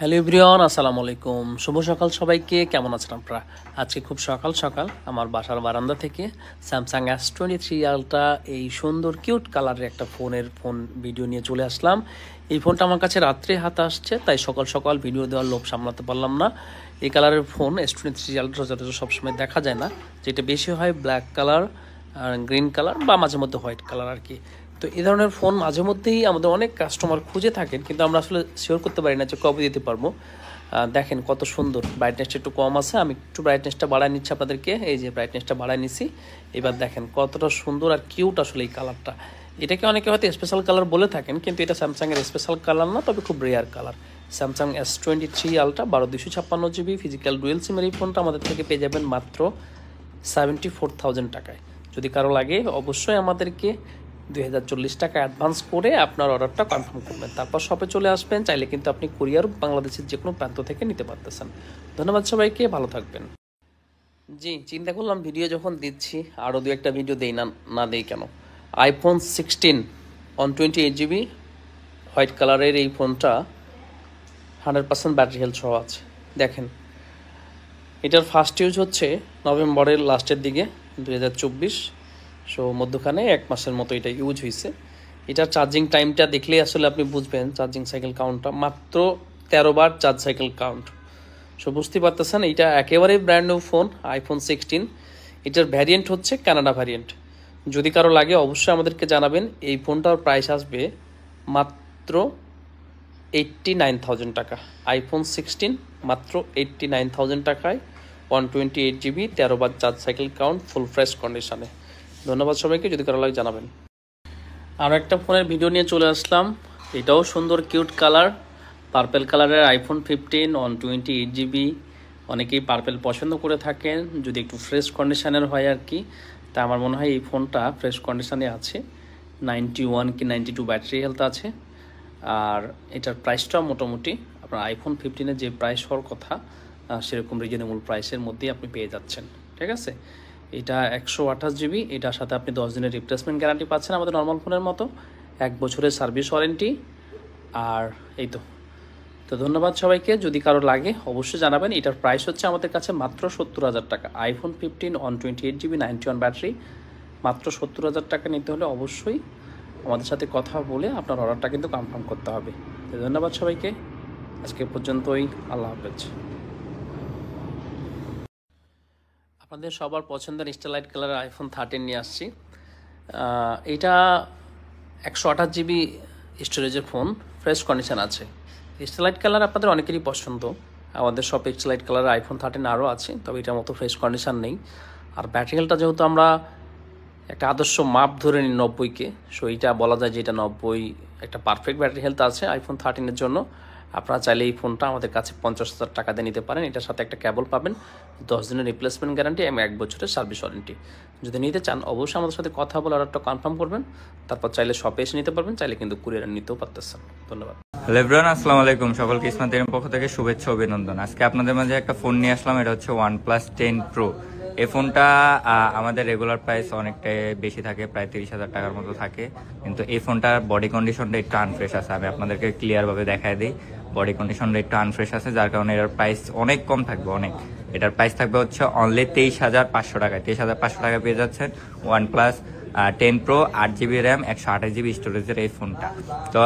Hello everyone, আসসালামু আলাইকুম। শুভ সকাল সবাইকে। কেমন আছেন আপনারা? আজকে খুব সকাল সকাল আমার বাসার বারান্দা থেকে স্যামসাং S23 আলট্রা এই সুন্দর কিউট কালারের একটা ফোন ভিডিও নিয়ে চলে আসলাম। এই ফোনটা আমার কাছে রাত্রে হাতে আসছে, তাই সকাল সকাল ভিডিও দেওয়ার লোভ সামলাতে পারলাম না। এই কালারের ফোন S23 আলট্রা যাতে সবসময় দেখা যায় না, যেটা বেশি হয় ব্ল্যাক কালার, গ্রিন কালার বা মাঝে মধ্যে হোয়াইট কালার আর কি। তো এই ধরনের ফোন মাঝে মধ্যেই আমাদের অনেক কাস্টমার খুঁজে থাকেন, কিন্তু আমরা আসলে শিওর করতে পারি না যে কবে দিতে পারবো। দেখেন কত সুন্দর, ব্রাইটনেসটা একটু কম আছে, আমি একটু ব্রাইটনেসটা বাড়ায় নিচ্ছি আপনাদেরকে। এই যে ব্রাইটনেসটা বাড়ায় নিচ্ছি, এবার দেখেন কতটা সুন্দর আর কিউট আসলে এই কালারটা। এটাকে অনেকে হয়তো স্পেশাল কালার বলে থাকেন, কিন্তু এটা স্যামসাংয়ের স্পেশাল কালার না, তবে খুব rare colour. Samsung S23 ultra 12/256 GB physical dual সিমের এই ফোনটা আমাদের থেকে পেয়ে যাবেন মাত্র 74,000 টাকায়। যদি কারো লাগে অবশ্যই আমাদেরকে 2040 টাকা অ্যাডভান্স করে আপনার অর্ডারটা কনফার্ম করবেন, তারপর শপে চলে আসবেন। চাইলে কিন্তু আপনি কুরিয়ার বাংলাদেশের যে কোনো প্রান্ত থেকে নিতে পারতেছেন। ধন্যবাদ সবাইকে, ভালো থাকবেন। জি, চিন্তা করলাম ভিডিও যখন দিচ্ছি আরও দু একটা ভিডিও দেই না দেই কেন। iPhone 16 128GB হোয়াইট কালারের এই ফোনটা 100% ব্যাটারি হেলথ সহ আছে। দেখেন, এটার ফার্স্ট ইউজ হচ্ছে নভেম্বরের লাস্টের দিকে 2024, সো মধ্যখানে 1 মাসের মতো এটা ইউজ হয়েছে। এটার চার্জিং টাইমটা দেখলেই আসলে আপনি বুঝবেন, চার্জিং সাইকেল কাউন্টটা মাত্র 13 বার চার্জ সাইকেল কাউন্ট। সো বুঝতে পারতেছেন এইটা একেবারেই ব্র্যান্ড নিউ ফোন iPhone 16। এটার ভ্যারিয়েন্ট হচ্ছে কানাডা ভ্যারিয়েন্ট। যদি কারো লাগে অবশ্যই আমাদেরকে জানাবেন। এই ফোনটার প্রাইস আসবে মাত্র 89,000 টাকা। iPhone 16 মাত্র 89,000 টাকায় 128GB 13 বার charge cycle count full fresh কন্ডিশনে। ধন্যবাদ সবাইকে, যদি কারো লাগে জানাবেন। আরও একটা ফোনের ভিডিও নিয়ে চলে আসলাম। এটাও সুন্দর কিউট কালার, পার্পেল কালারের iPhone 15 128GB। অনেকেই পার্পেল পছন্দ করে থাকেন, যদি একটু ফ্রেশ কন্ডিশনের হয় আর কি। তা আমার মনে হয় এই ফোনটা ফ্রেশ কন্ডিশনে আছে। 91 কি 92 ব্যাটারি হেলথ আছে। আর এটার প্রাইসটাও মোটামুটি আপনার iPhone 15-এর যে প্রাইস হওয়ার কথা সেরকম রিজনেবল প্রাইসের মধ্যেই আপনি পেয়ে যাচ্ছেন। ঠিক আছে, এটা 128GB। এটার সাথে আপনি 10 দিনের রিপ্লেসমেন্ট গ্যারান্টি পাচ্ছেন আমাদের নর্মাল ফোনের মতো, 1 বছরের সার্ভিস ওয়ারেন্টি। আর এই তো ধন্যবাদ সবাইকে, যদি কারো লাগে অবশ্যই জানাবেন। এটার প্রাইস হচ্ছে আমাদের কাছে মাত্র 70,000 টাকা। iPhone 15 128GB 91 ব্যাটারি মাত্র 70,000 টাকা নিতে হলে অবশ্যই আমাদের সাথে কথা বলে আপনার অর্ডারটা কিন্তু কনফার্ম করতে হবে। ধন্যবাদ সবাইকে, আজকে পর্যন্তই। আল্লাহ হাফেজ। আপনাদের সবার পছন্দের স্টারলাইট কালারের iPhone 13 নিয়ে আসছি। এটা 128GB স্টোরেজের ফোন, ফ্রেশ কন্ডিশন আছে। স্টারলাইট কালার আপনাদের অনেকেরই পছন্দ। আমাদের শপে স্টারলাইট কালারের iPhone 13 আরও আছে, তবে এটার মতো ফ্রেশ কন্ডিশন নেই। আর ব্যাটারি হেলথটা যেহেতু আমরা একটা আদর্শ মাপ ধরে নিই 90-কে, সো এইটা বলা যায় যে এটা 90 একটা পারফেক্ট ব্যাটারি হেলথ আছে iPhone 13-এর জন্য। আপনারা চাইলে এই ফোনটা আমাদের কাছে 50,000 টাকা দিয়ে নিতে পারেন। এটার সাথে একটা কেবল পাবেন, 10 দিনের রিপ্লেসমেন্ট গ্যারান্টি এবং 1 বছরের সার্ভিস ওয়ারেন্টি। যদি নিতে চান অবশ্যই আমাদের সাথে কথা বলে অর্ডারটা কনফার্ম করবেন, তারপর চাইলে শপে এসে নিতে পারবেন, চাইলে কিন্তু কুরিয়ারে নিতেও পারতেছেন। ধন্যবাদ। হ্যালো এভরিওয়ান, আসসালামু আলাইকুম। সকলকে ইসমাতের পক্ষ থেকে শুভেচ্ছা অভিনন্দন। আজকে আপনাদের মাঝে একটা ফোন নিয়ে আসলাম, এটা হচ্ছে OnePlus 10 Pro। এই ফোনটা আমাদের রেগুলার প্রাইস অনেকটাই বেশি থাকে, প্রায় 30,000 টাকার মতো থাকে, কিন্তু এই ফোনটার বডি কন্ডিশনটা একটু আনফ্রেশ আছে। আমি আপনাদেরকে ক্লিয়ারভাবে দেখাই দিই, বডি কন্ডিশনটা একটু আনফ্রেশ আছে, যার কারণে এটার প্রাইস অনেক কম থাকবে। এটার প্রাইস থাকবে হচ্ছে অনলি 23,500 টাকায়। 23,500 টাকায় পেয়ে যাচ্ছেন OnePlus 10 Pro 8GB RAM 128GB স্টোরেজের এই ফোনটা। তো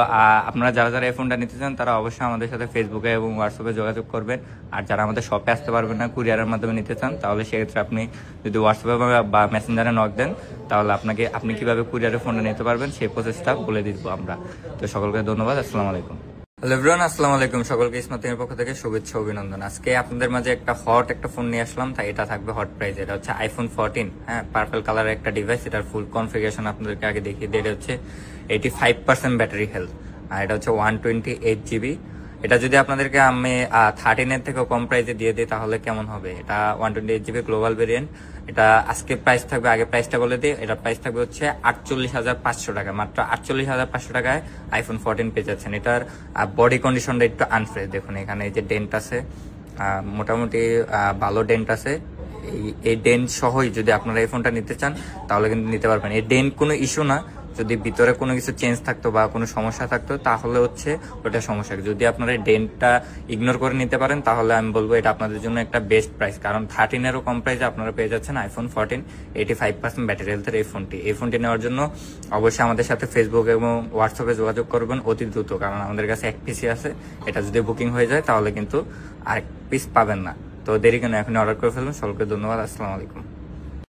আপনারা যারা এই ফোনটা নিতে চান তারা অবশ্যই আমাদের সাথে ফেসবুকে এবং হোয়াটসঅ্যাপে যোগাযোগ করবেন। আর যারা আমাদের শপে আসতে পারবেন না, কুরিয়ারের মাধ্যমে নিতে চান, তাহলে সেক্ষেত্রে আপনি যদি হোয়াটসঅ্যাপে বা মেসেঞ্জারে নক দেন, তাহলে আপনি কিভাবে কুরিয়ারের ফোনটা নিতে পারবেন সেই প্রসেসটা বলে দিব আমরা। তো সকলকে ধন্যবাদ, আসসালামু আলাইকুম। হ্যালো এভরিওয়ান, আসসালামু আলাইকুম। সকলকে ইসমাতের পক্ষ থেকে শুভেচ্ছা অভিনন্দন। আজকে আপনাদের মাঝে একটা ফোন নিয়ে আসলাম, তাই এটা থাকবে হট প্রাইস। এটা হচ্ছে iPhone 14, হ্যাঁ, পার্পল কালারের একটা ডিভাইস। এটার ফুল কনফিগারেশন আপনাদেরকে আগে দেখিয়ে দিই। এটা হচ্ছে 85% ব্যাটারি হেলথ, আর এটা হচ্ছে 128GB। এটা যদি আপনাদেরকে আমি 13-এর থেকে কম প্রাইসে দিয়ে দিই তাহলে কেমন হবে? এটা 128GB গ্লোবাল ভেরিয়েন্ট। এটা আজকে প্রাইস থাকবে, আগে প্রাইসটা বলে দিই, এটা প্রাইস থাকবে হচ্ছে 48,500 টাকা। মাত্র 48,500 টাকায় iPhone 14 পেয়ে যাচ্ছেন। এটার বডি কন্ডিশনটা একটু আনফ্রেশ। দেখুন এখানে এই যে ডেন্ট আছে, মোটামুটি ভালো ডেন্ট আছে। এই ডেন্ট সহই যদি আপনারা এই ফোনটা নিতে চান তাহলে কিন্তু নিতে পারবেন। এই ডেন্ট কোনো ইস্যু না, যদি ভিতরে কোনো কিছু চেঞ্জ থাকতো বা কোনো সমস্যা থাকতো তাহলে হচ্ছে ওটা সমস্যা। যদি আপনারা ডেন্টটা ইগনোর করে নিতে পারেন তাহলে আমি বলবো এটা আপনাদের জন্য একটা বেস্ট প্রাইস, কারণ 13-এরও কম প্রাইসে আপনারা পেয়ে যাচ্ছেন আইফোন 14 85% ব্যাটারি হেলথের এই ফোনটি নেওয়ার জন্য অবশ্যই আমাদের সাথে ফেসবুক এবং হোয়াটসঅ্যাপে যোগাযোগ করবেন অতি দ্রুত, কারণ আমাদের কাছে এক পিসি আছে, এটা যদি বুকিং হয়ে যায় তাহলে কিন্তু আরেক পিস পাবেন না। তো দেরি কেন, এখন অর্ডার করে ফেলবেন। সকলকে ধন্যবাদ, আসসালামু আলাইকুম।